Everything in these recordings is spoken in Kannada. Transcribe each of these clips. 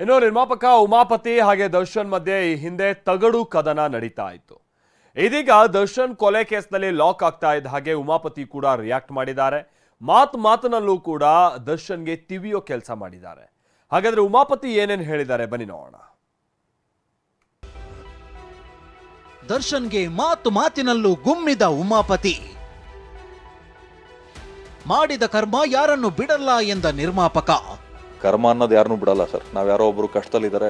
ಇನ್ನು ನಿರ್ಮಾಪಕ ಉಮಾಪತಿ ಹಾಗೆ ದರ್ಶನ್ ಮಧ್ಯೆ ಈ ಹಿಂದೆ ತಗಡು ಕದನ ನಡೀತಾ ಇತ್ತು. ಇದೀಗ ದರ್ಶನ್ ಕೊಲೆ ಕೇಸ್ನಲ್ಲಿ ಲಾಕ್ ಆಗ್ತಾ ಇದ್ದ ಹಾಗೆ ಉಮಾಪತಿ ಕೂಡ ರಿಯಾಕ್ಟ್ ಮಾಡಿದ್ದಾರೆ. ಮಾತಿನಲ್ಲೂ ಕೂಡ ದರ್ಶನ್ಗೆ ತಿವಿಯೋ ಕೆಲಸ ಮಾಡಿದ್ದಾರೆ. ಹಾಗಾದ್ರೆ ಉಮಾಪತಿ ಏನೇನು ಹೇಳಿದ್ದಾರೆ ಬನ್ನಿ ನೋಡೋಣ. ದರ್ಶನ್ಗೆ ಮಾತಿನಲ್ಲೂ ಗುಮ್ಮಿದ ಉಮಾಪತಿ, ಮಾಡಿದ ಕರ್ಮ ಯಾರನ್ನು ಬಿಡಲ್ಲ ಎಂದ ನಿರ್ಮಾಪಕ. ಕರ್ಮ ಅನ್ನೋದು ಯಾರನ್ನೂ ಬಿಡಲ್ಲ ಸರ್. ನಾವು ಯಾರೋ ಒಬ್ರು ಕಷ್ಟದಲ್ಲಿದ್ದಾರೆ,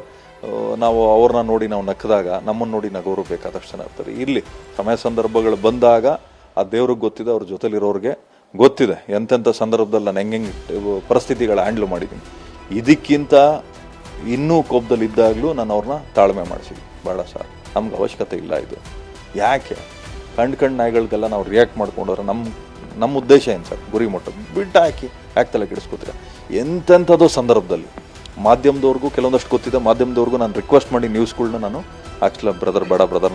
ನಾವು ಅವ್ರನ್ನ ನೋಡಿ ನಾವು ನಕ್ಕದಾಗ ನಮ್ಮನ್ನು ನೋಡಿ ನಗೋರು ಬೇಕಾದಷ್ಟು ಜನ ಇರ್ತಾರೆ. ಇಲ್ಲಿ ಸಮಯ ಸಂದರ್ಭಗಳು ಬಂದಾಗ ಆ ದೇವ್ರಿಗೆ ಗೊತ್ತಿದೆ, ಅವ್ರ ಜೊತೆಲಿರೋರಿಗೆ ಗೊತ್ತಿದೆ ಎಂತೆಂಥ ಸಂದರ್ಭದಲ್ಲಿ ನಾನು ಹೆಂಗೆ ಪರಿಸ್ಥಿತಿಗಳ ಹ್ಯಾಂಡ್ಲ್ ಮಾಡಿದ್ದೀನಿ. ಇದಕ್ಕಿಂತ ಇನ್ನೂ ಕೋಪದಲ್ಲಿ ಇದ್ದಾಗಲೂ ನಾನು ಅವ್ರನ್ನ ತಾಳ್ಮೆ ಮಾಡಿಸಿದ್ವಿ. ಬೇಡ ಸರ್, ನಮ್ಗೆ ಅವಶ್ಯಕತೆ ಇಲ್ಲ ಇದು. ಯಾಕೆ ಕಣ್ಣು ನಾಯಿಗಳಿಗೆಲ್ಲ ನಾವು ರಿಯಾಕ್ಟ್ ಮಾಡ್ಕೊಂಡವ್ರೆ ನಮ್ಮ ಉದ್ದೇಶ ಏನು ಸರ್? ಗುರಿ ಮುಟ್ಟೋದು ಬಿಟ್ಟು ಯಾಕೆ ತಲೆ ಕೆಡಿಸ್ಕೋತೀರ? ಎಂತೆಂಥದ್ದು ಸಂದರ್ಭದಲ್ಲಿ ಮಾಧ್ಯಮದವ್ರಿಗೂ ಕೆಲವೊಂದಷ್ಟು ಗೊತ್ತಿದೆ. ಮಾಧ್ಯಮದವ್ರಿಗೂ ನಾನು ರಿಕ್ವೆಸ್ಟ್ ಮಾಡಿ ನ್ಯೂಸ್ಗಳ್ನ ನಾನು ಆ್ಯಕ್ಚುಲಿ ಬ್ರದರ್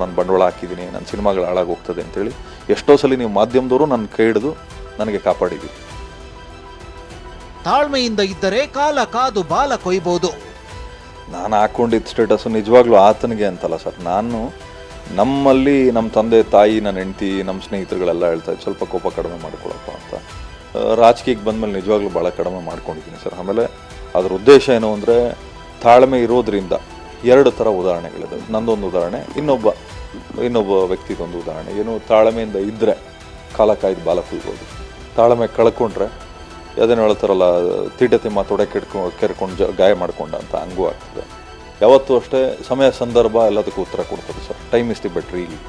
ನಾನು ಬಂಡವಾಳ ಹಾಕಿದ್ದೀನಿ, ನನ್ನ ಸಿನಿಮಾಗಳು ಹಾಳಾಗೋಗ್ತದೆ ಅಂತೇಳಿ ಎಷ್ಟೋ ಸಲ ನೀವು ಮಾಧ್ಯಮದವರು ನನ್ನ ಕೈ ಹಿಡಿದು ನನಗೆ ಕಾಪಾಡಿದ್ದೀವಿ. ತಾಳ್ಮೆಯಿಂದ ಇದ್ದರೆ ಕಾಲ ಕಾದು ಬಾಲ ಕೊಯ್ಬೋದು. ನಾನು ಹಾಕ್ಕೊಂಡಿದ್ದ ಸ್ಟೇಟಸ್ಸು ನಿಜವಾಗ್ಲೂ ಆತನಿಗೆ ಅಂತಲ್ಲ ಸರ್. ನಾನು ನಮ್ಮಲ್ಲಿ ನಮ್ಮ ತಂದೆ ತಾಯಿ, ನನ್ನ ಹೆಂಡತಿ, ನಮ್ಮ ಸ್ನೇಹಿತರುಗಳೆಲ್ಲ ಹೇಳ್ತಾ ಇದ್ದು ಸ್ವಲ್ಪ ಕೋಪ ಕಡಿಮೆ ಮಾಡ್ಕೊಳಪ್ಪ ಅಂತ. ರಾಜಕೀಯಕ್ಕೆ ಬಂದಮೇಲೆ ನಿಜವಾಗ್ಲೂ ಭಾಳ ಕಡಿಮೆ ಮಾಡ್ಕೊಂಡಿದ್ದೀನಿ ಸರ್. ಆಮೇಲೆ ಅದ್ರ ಉದ್ದೇಶ ಏನು ಅಂದರೆ, ತಾಳ್ಮೆ ಇರೋದ್ರಿಂದ ಎರಡು ಥರ ಉದಾಹರಣೆಗಳಿದೆ. ನಂದೊಂದು ಉದಾಹರಣೆ, ಇನ್ನೊಬ್ಬ ವ್ಯಕ್ತಿದೊಂದು ಉದಾಹರಣೆ. ಏನು, ತಾಳ್ಮೆಯಿಂದ ಇದ್ದರೆ ಕಾಲ ಕಾಯ್ದು ಬಾಲ ಕುಯ್ಬೋದು. ತಾಳ್ಮೆ ಕಳ್ಕೊಂಡ್ರೆ ಅದೇನು ಹೇಳ್ತಾರಲ್ಲ, ತೀಟತೆ ಮಾತೋಡೆ ಕೆರ್ಕೊಂಡು ಗಾಯ ಮಾಡ್ಕೊಂಡ ಅಂತ, ಹಂಗೂ ಆಗ್ತದೆ. ಯಾವತ್ತೂ ಅಷ್ಟೇ ಸಮಯ ಸಂದರ್ಭ ಎಲ್ಲದಕ್ಕೂ ಉತ್ತರ ಕೊಡ್ತದೆ sir. Time is the better. ಇಲ್ಲಿ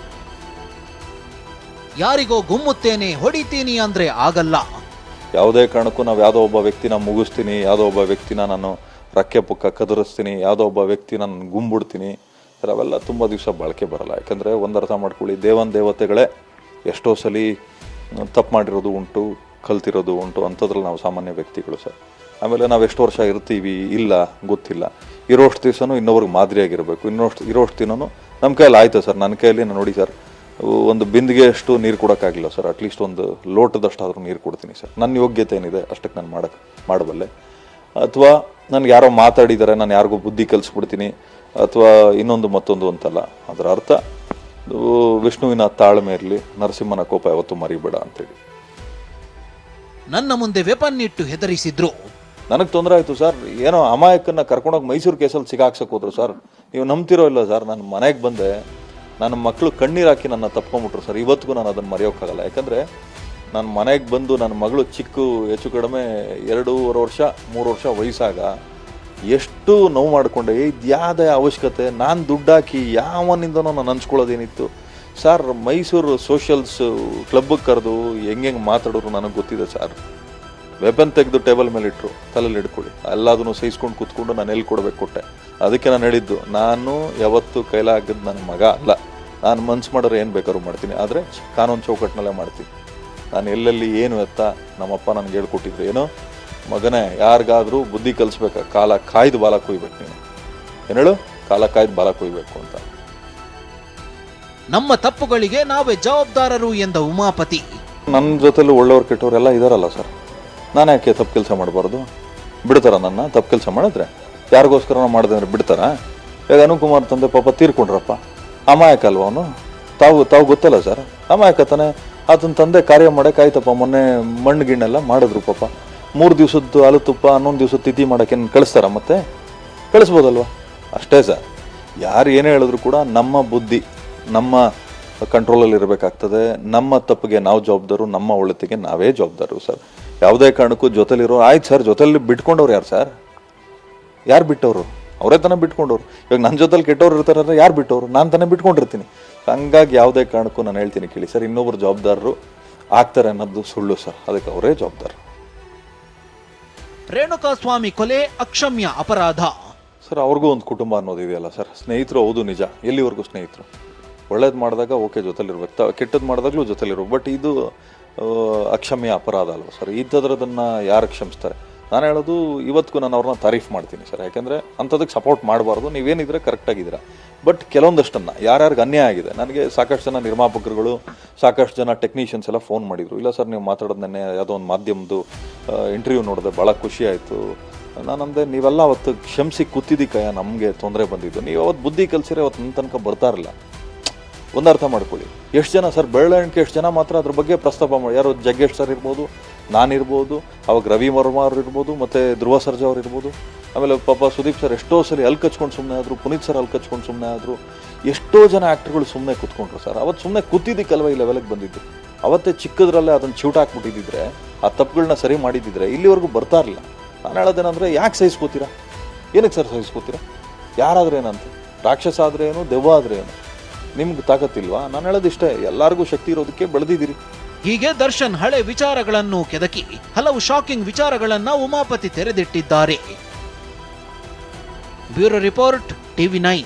ಯಾರಿಗೋ ಗುಮ್ಮುತ್ತೇನೆ ಹೊಡಿತೀನಿ ಅಂದರೆ ಆಗಲ್ಲ. ಯಾವುದೇ ಕಾರಣಕ್ಕೂ ನಾವು ಯಾವುದೋ ಒಬ್ಬ ವ್ಯಕ್ತಿನ ಮುಗಿಸ್ತೀನಿ, ಯಾವುದೋ ಒಬ್ಬ ವ್ಯಕ್ತಿನ ನಾನು ರಕ್ಕೆ ಪುಕ್ಕ ಕದರಿಸ್ತೀನಿ, ಯಾವುದೋ ಒಬ್ಬ ವ್ಯಕ್ತಿನ ನಾನು ಗುಂಬಿಡ್ತೀನಿ ಸರ್, ಅವೆಲ್ಲ ತುಂಬ ದಿವಸ ಬಾಳಿಕೆ ಬರಲ್ಲ. ಯಾಕಂದರೆ ಒಂದು ಅರ್ಥ ಮಾಡ್ಕೊಳ್ಳಿ, ದೇವತೆಗಳೇ ಎಷ್ಟೋ ಸಲ ತಪ್ಪು ಮಾಡಿರೋದು ಉಂಟು, ಕಲ್ತಿರೋದು ಉಂಟು. ಅಂಥದ್ರಲ್ಲಿ ನಾವು ಸಾಮಾನ್ಯ ವ್ಯಕ್ತಿಗಳು ಸರ್. ಆಮೇಲೆ ನಾವು ಎಷ್ಟು ವರ್ಷ ಇರ್ತೀವಿ ಇಲ್ಲ ಗೊತ್ತಿಲ್ಲ. ಇರೋಷ್ಟು ದಿವಸನೂ ಇನ್ನೊಬ್ರಿಗೆ ಮಾದರಿಯಾಗಿರಬೇಕು. ಇರೋಷ್ಟು ದಿನವೂ ನಮ್ಮ ಕೈಯಲ್ಲಿ ಆಯ್ತು ಸರ್. ನನ್ನ ಕೈಯಲ್ಲಿ ನಾನು ನೋಡಿ ಸರ್, ಒಂದು ಬಿಂದಿಗೆ ಅಷ್ಟು ನೀರು ಕೊಡೋಕ್ಕಾಗಿಲ್ಲ ಸರ್, ಅಟ್ಲೀಸ್ಟ್ ಒಂದು ಲೋಟದಷ್ಟು ಆದರೂ ನೀರು ಕೊಡ್ತೀನಿ ಸರ್. ನನ್ನ ಯೋಗ್ಯತೆ ಏನಿದೆ ಅಷ್ಟಕ್ಕೆ ನಾನು ಮಾಡಬಲ್ಲೆ. ಅಥವಾ ನನಗೆ ಯಾರೋ ಮಾತಾಡಿದ್ದಾರೆ, ನಾನು ಯಾರಿಗೂ ಬುದ್ಧಿ ಕಲಿಸ್ಬಿಡ್ತೀನಿ ಅಥವಾ ಇನ್ನೊಂದು ಮತ್ತೊಂದು ಅಂತಲ್ಲ. ಅದರ ಅರ್ಥ ವಿಷ್ಣುವಿನ ತಾಳ್ಮೆ ಇರಲಿ, ನರಸಿಂಹನ ಕೋಪ ಯಾವತ್ತೂ ಮರಿಬೇಡ ಅಂತೇಳಿ. ನನ್ನ ಮುಂದೆ ವೆಪನ್ ಇಟ್ಟು ಹೆದರಿಸಿದ್ರು. ನನಗೆ ತೊಂದರೆ ಆಯಿತು ಸರ್. ಏನೋ ಅಮಾಯಕನ್ನ ಕರ್ಕೊಂಡೋಗಿ ಮೈಸೂರು ಕೇಸಲ್ಲಿ ಸಿಗಾಕ್ಸಕ್ಕೆ ಹೋದ್ರು ಸರ್. ನೀವು ನಂಬ್ತಿರೋ ಇಲ್ಲ ಸರ್, ನಾನು ಮನೆಗೆ ಬಂದೆ, ನನ್ನ ಮಕ್ಕಳು ಕಣ್ಣೀರು ಹಾಕಿ ನನ್ನ ತಪ್ಕೊಂಬಿಟ್ರು ಸರ್. ಇವತ್ತಿಗೂ ನಾನು ಅದನ್ನು ಮರೆಯೋಕ್ಕಾಗಲ್ಲ. ಯಾಕಂದರೆ ನನ್ನ ಮನೆಗೆ ಬಂದು ನನ್ನ ಮಗಳು ಹೆಚ್ಚು ಕಡಿಮೆ 2.5 ವರ್ಷ 3 ವರ್ಷ ವಯಸ್ಸಾಗ ಎಷ್ಟು ನೋವು ಮಾಡಿಕೊಂಡೆ. ಇದು ಯಾವುದೇ ಅವಶ್ಯಕತೆ? ನಾನು ದುಡ್ಡಾಕಿ ಯಾವನಿಂದನೂ ನಾನು ಹಂಚ್ಕೊಳ್ಳೋದೇನಿತ್ತು ಸರ್? ಮೈಸೂರು ಸೋಷಿಯಲ್ಸ್ ಕ್ಲಬ್ಗೆ ಕರೆದು ಹೆಂಗೆ ಮಾತಾಡೋರು ನನಗೆ ಗೊತ್ತಿದೆ ಸರ್. ವೆಪನ್ ತೆಗೆದು ಟೇಬಲ್ ಮೇಲೆ ಇಟ್ಟರು, ತಲೆಯಲ್ಲಿ ಹಿಡ್ಕೊಳ್ಳಿ, ಎಲ್ಲದನ್ನು ಸಹಿಸ್ಕೊಂಡು ಕೂತ್ಕೊಂಡು ನಾನು ಎಲ್ಲಿ ಕೊಟ್ಟೆ. ಅದಕ್ಕೆ ನಾನು ಹೇಳಿದ್ದು, ನಾನು ಯಾವತ್ತೂ ಕೈಲಾಗದ್ದು ನನ್ನ ಮಗ ಅಲ್ಲ. ನಾನು ಮನ್ಸು ಮಾಡೋರು ಏನು ಬೇಕಾದ್ರೂ ಮಾಡ್ತೀನಿ, ಆದರೆ ಕಾನೂನು ಚೌಕಟ್ಟಿನಲ್ಲೇ ಮಾಡ್ತೀನಿ. ನಾನು ಎಲ್ಲೆಲ್ಲಿ ಏನು ಎತ್ತ ನಮ್ಮಪ್ಪ ನನಗೆ ಹೇಳ್ಕೊಟ್ಟಿದ್ರು, ಏನೋ ಮಗನೇ ಯಾರಿಗಾದರೂ ಬುದ್ಧಿ ಕಲಿಸ್ಬೇಕು, ಕಾಲ ಕಾಯ್ದು ಬಾಲ ಕೊಯ್ಬೇಕು. ನೀನು ಏನು ಹೇಳು, ಕಾಲ ಕಾಯ್ದು ಬಾಲ ಕೊಯ್ಬೇಕು ಅಂತ. ನಮ್ಮ ತಪ್ಪುಗಳಿಗೆ ನಾವೇ ಜವಾಬ್ದಾರರು ಎಂದ ಉಮಾಪತಿ. ನನ್ನ ಜೊತೆಲೂ ಒಳ್ಳೆಯವ್ರು ಕೆಟ್ಟವ್ರೆಲ್ಲ ಇದಾರಲ್ಲ ಸರ್. ನಾನು ಯಾಕೆ ತಪ್ಪು ಕೆಲಸ ಮಾಡಬಾರ್ದು? ಬಿಡ್ತಾರ ನನ್ನ ತಪ್ಪು ಕೆಲಸ ಮಾಡಿದ್ರೆ? ಯಾರಿಗೋಸ್ಕರ ಮಾಡಿದೆ ಅಂದರೆ ಬಿಡ್ತಾರ? ಈಗ ಅನುಕುಮಾರ್ ತಂದೆ ಪಾಪ ತೀರ್ಕೊಂಡ್ರಪ್ಪ, ಅಮಾಯಕ ಅಲ್ವ ಅವನು? ತಾವು ಗೊತ್ತಲ್ಲ ಸರ್, ಅಮಾಯಕ ತಾನೆ. ಆತನ ತಂದೆ ಕಾರ್ಯ ಮಾಡೋಕೆ ಆಯ್ತಪ್ಪ, ಮೊನ್ನೆ ಮಣ್ಣು ಗಿಣ್ಣೆಲ್ಲ ಮಾಡಿದ್ರು ಪಾಪ. 3 ದಿವಸದ್ದು ಹಾಲು ತುಪ್ಪ 11 ದಿವಸದ ತಿಥಿ ಮಾಡೋಕೆ ಕಳಿಸ್ತಾರ? ಮತ್ತೆ ಕಳಿಸ್ಬೋದಲ್ವ? ಅಷ್ಟೇ ಸರ್. ಯಾರು ಏನೇ ಹೇಳಿದ್ರು ಕೂಡ ನಮ್ಮ ಬುದ್ಧಿ ನಮ್ಮ ಕಂಟ್ರೋಲಲ್ಲಿ ಇರಬೇಕಾಗ್ತದೆ. ನಮ್ಮ ತಪ್ಪಿಗೆ ನಾವು ಜವಾಬ್ದಾರು, ನಮ್ಮ ಒಳಿತಿಗೆ ನಾವೇ ಜವಾಬ್ದಾರು ಸರ್. ಯಾವುದೇ ಕಾರಣಕ್ಕೂ ಜೊತೆಲಿರೋ ಆಯ್ತು ಸರ್. ಜೊತೆಲಿ ಬಿಟ್ಕೊಂಡವ್ರು ಯಾರು ಸರ್? ಯಾರು ಬಿಟ್ಟವರು? ಅವರೇ ತಾನೇ ಬಿಟ್ಕೊಂಡವ್ರು. ಇವಾಗ ನನ್ನ ಜೊತೆಲಿ ಕೆಟ್ಟವ್ರು ಇರ್ತಾರೆ, ಯಾರು ಬಿಟ್ಟವರು? ನಾನು ತಾನೇ ಬಿಟ್ಕೊಂಡಿರ್ತೀನಿ. ಹಂಗಾಗಿ ಯಾವುದೇ ಕಾರಣಕ್ಕೂ ನಾನು ಹೇಳ್ತೀನಿ ಕೇಳಿ ಸರ್, ಇನ್ನೊಬ್ರು ಜವಾಬ್ದಾರರು ಆಗ್ತಾರೆ ಅನ್ನೋದು ಸುಳ್ಳು ಸರ್. ಅದಕ್ಕೆ ಅವರೇ ಜವಾಬ್ದಾರ. ರೇಣುಕಾಸ್ವಾಮಿ ಕೊಲೆ ಅಕ್ಷಮ್ಯ ಅಪರಾಧ ಸರ್. ಅವ್ರಿಗೂ ಒಂದು ಕುಟುಂಬ ಅನ್ನೋದು ಇದೆಯಲ್ಲ ಸರ್. ಸ್ನೇಹಿತರು ಹೌದು ನಿಜ, ಎಲ್ಲಿವರೆಗೂ ಸ್ನೇಹಿತರು? ಒಳ್ಳೇದು ಮಾಡಿದಾಗ ಓಕೆ ಜೊತೆಲಿರ್ಬೇಕು, ಕೆಟ್ಟದ್ದು ಮಾಡಿದಾಗಲೂ ಜೊತೆಲಿರ್ಬೇಕು. ಬಟ್ ಇದು ಅಕ್ಷಮ್ಯ ಅಪರಾಧ ಅಲ್ವ ಸರ್? ಇಂಥದ್ರದನ್ನು ಯಾರು ಕ್ಷಮಿಸ್ತಾರೆ? ನಾನು ಹೇಳೋದು, ಇವತ್ತಿಗೂ ನಾನು ಅವ್ರನ್ನ ತಾರೀಫ್ ಮಾಡ್ತೀನಿ ಸರ್. ಯಾಕೆಂದರೆ ಅಂಥದಕ್ಕೆ ಸಪೋರ್ಟ್ ಮಾಡಬಾರ್ದು. ನೀವೇನಿದ್ರೆ ಕರೆಕ್ಟಾಗಿದ್ದೀರಾ. ಬಟ್ ಕೆಲವೊಂದಷ್ಟನ್ನು ಯಾರ್ಯಾರಿಗೆ ಅನ್ಯಾಯ ಆಗಿದೆ, ನನಗೆ ಸಾಕಷ್ಟು ಜನ ನಿರ್ಮಾಪಕರುಗಳು, ಸಾಕಷ್ಟು ಜನ ಟೆಕ್ನಿಷಿಯನ್ಸ್ ಎಲ್ಲ ಫೋನ್ ಮಾಡಿದರು. ಇಲ್ಲ ಸರ್, ನೀವು ಮಾತಾಡೋದು ನೆನ್ನೆ ಯಾವುದೋ ಒಂದು ಮಾಧ್ಯಮದ್ದು ಇಂಟರ್ವ್ಯೂ ನೋಡಿದೆ, ಭಾಳ ಖುಷಿ ಆಯಿತು. ನಾನಂದೆ ನೀವೆಲ್ಲ ಅವತ್ತು ಕ್ಷಮಿಸಿ ಕೂತಿದ್ದಕ್ಕಯ್ಯ ನಮಗೆ ತೊಂದರೆ ಬಂದಿದ್ದು, ನೀವು ಅವತ್ತು ಬುದ್ಧಿ ಕಲಿಸಿದ್ರೆ ಅವತ್ತು ನನ್ನ ತನಕ ಬರ್ತಾ ಇರಲಿಲ್ಲ. ಒಂದು ಅರ್ಥ ಮಾಡ್ಕೊಳ್ಳಿ. ಎಷ್ಟು ಜನ ಸರ್ ಬೆರಳೆಣಿಕೆ ಎಷ್ಟು ಜನ ಮಾತ್ರ ಅದ್ರ ಬಗ್ಗೆ ಪ್ರಸ್ತಾಪ ಮಾಡಿ, ಯಾರೋ ಜಗ್ಗೇಶ್ ಸರ್ ಇರ್ಬೋದು, ನಾನಿರ್ಬೋದು, ಅವಾಗ ರವಿ ವರ್ಮಾ ಅವ್ರು ಇರ್ಬೋದು, ಮತ್ತು ಧ್ರುವ ಸರ್ಜಾ ಅವ್ರು ಇರ್ಬೋದು, ಆಮೇಲೆ ಪಾಪ ಸುದೀಪ್ ಸರ್ ಎಷ್ಟೋ ಸಲ ಅಲ್ಲಿ ಕಚ್ಕೊಂಡು ಸುಮ್ಮನೆ ಆದರು, ಪುನೀತ್ ಸರ್ ಅಲ್ಲಿ ಕಚ್ಕೊಂಡು ಸುಮ್ಮನೆ ಆದರು, ಎಷ್ಟೋ ಜನ ಆ್ಯಕ್ಟ್ರುಗಳು ಸುಮ್ಮನೆ ಕೂತ್ಕೊಂಡ್ರು ಸರ್. ಅವತ್ತು ಸುಮ್ಮನೆ ಕೂತಿದ್ದಕ್ಕಲ್ವ ಈ ಲೆವೆಲ್ಗೆ ಬಂದಿದ್ದು. ಅವತ್ತೇ ಚಿಕ್ಕದ್ರಲ್ಲೇ ಅದನ್ನು ಚೂಟ್ ಹಾಕ್ಬಿಟ್ಟಿದ್ದಿದ್ರೆ, ಆ ತಪ್ಪುಗಳನ್ನ ಸರಿ ಮಾಡಿದ್ದಿದ್ರೆ ಇಲ್ಲಿವರೆಗೂ ಬರ್ತಾ ಇರಲಿಲ್ಲ. ನಾನು ಹೇಳೋದೇನಂದರೆ ಯಾಕೆ ಸಹಿಸ್ಕೋತೀರಾ? ಏನಕ್ಕೆ ಸರ್ ಸಹಿಸ್ಕೋತೀರಾ? ಯಾರಾದ್ರೆ ಏನಂತ, ರಾಕ್ಷಸ ಆದರೆ ಏನು, ದೆವ್ವ ಆದರೆ ಏನು, ನಿಮ್ಗೆ ತಾಕತ್ತಿಲ್ವಾ? ನಾನು ಹೇಳೋದಿಷ್ಟೇ, ಎಲ್ಲರಿಗೂ ಶಕ್ತಿ ಇರೋದಕ್ಕೆ ಬೆಳೆದಿದ್ದೀರಿ. ಹೀಗೆ ದರ್ಶನ್ ಹಳೆ ವಿಚಾರಗಳನ್ನು ಕೆದಕಿ ಹಲವು ಶಾಕಿಂಗ್ ವಿಚಾರಗಳನ್ನ ಉಮಾಪತಿ ತೆರೆದಿಟ್ಟಿದ್ದಾರೆ. Bureau report, TV9.